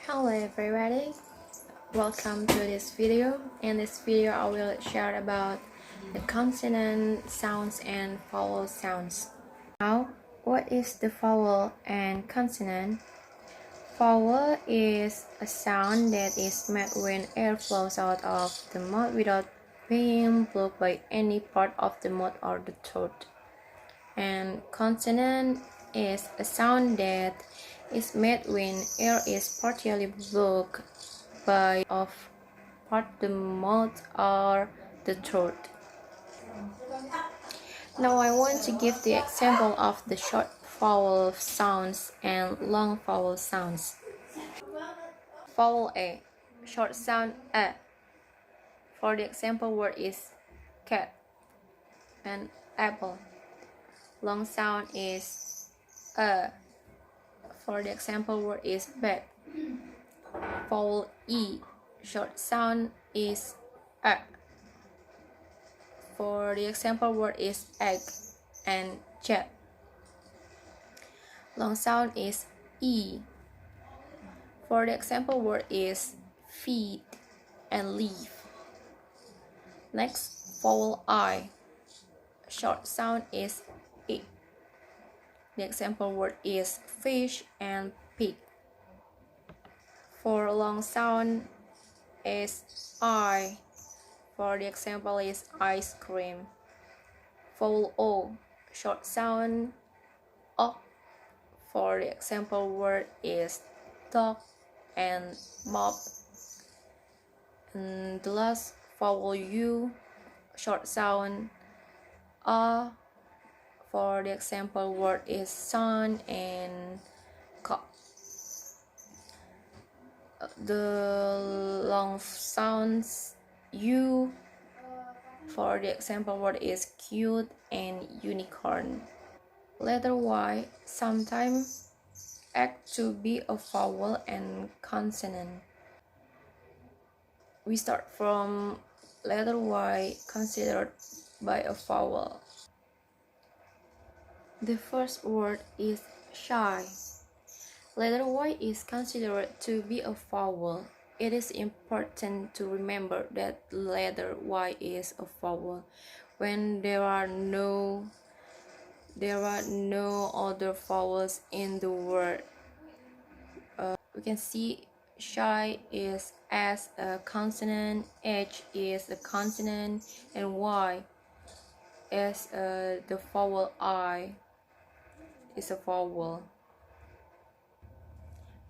Hello everybody, welcome to this video. In this video I will share about the consonant sounds and vowel sounds. Now, what is the vowel and consonant? Vowel is a sound that is made when air flows out of the mouth without being blocked by any part of the mouth or the throat. And consonant is a sound that is made when air is partially blocked by of part the mouth or the throat. Now I want to give the example of the short vowel sounds and long vowel sounds. Vowel A, short sound A. For the example word is cat and apple. Long sound is a. For the example word is bed. Vowel E, short sound is a. For the example word is egg and jet. Long sound is E. For the example word is feed and leaf. Next, vowel I. Short sound is I. The example word is fish and pig. For long sound is I. For the example is ice cream. Vowel O. Short sound O. For the example word is dog and mop. And the last vowel U. Short sound A. For the example word is sun and cup. The long sounds U. For the example word is cute and unicorn. Letter Y sometimes act to be a vowel and consonant. We start from letter Y considered by a vowel. The first word is shy. Letter Y is considered to be a vowel. It is important to remember that letter Y is a vowel when there are no other vowels in the word. We can see shy is as a consonant, H is a consonant, and Y as the vowel I is a vowel.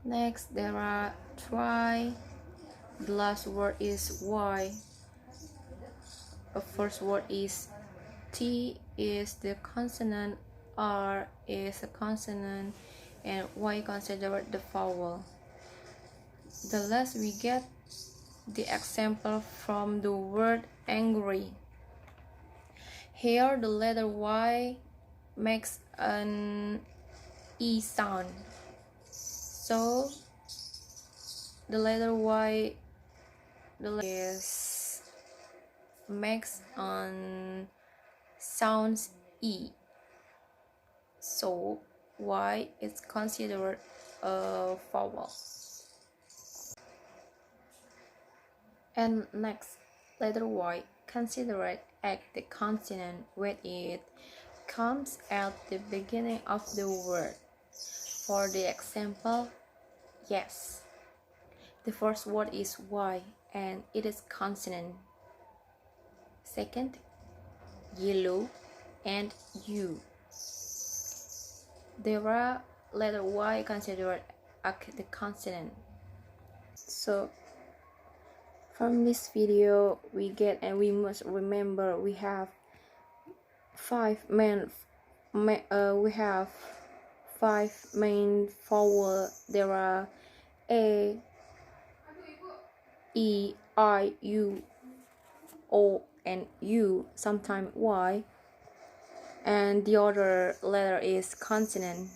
Next, there are try. The last word is Y. The first word is T is the consonant, R is a consonant, and Y considered the vowel. The last we get the example from the word angry. Here the letter Y makes an E sound. So the letter Y is makes on sounds E. So Y is considered a vowel. And next, letter Y considered as the consonant when it comes at the beginning of the word. For the example, yes. The first word is Y and it is consonant. Second, yellow and U. There are letter Y considered as the consonant. So from this video we get, and we must remember, we have five main vowel. There are A, E, I, U, O, and U, sometimes Y, and the other letter is consonant.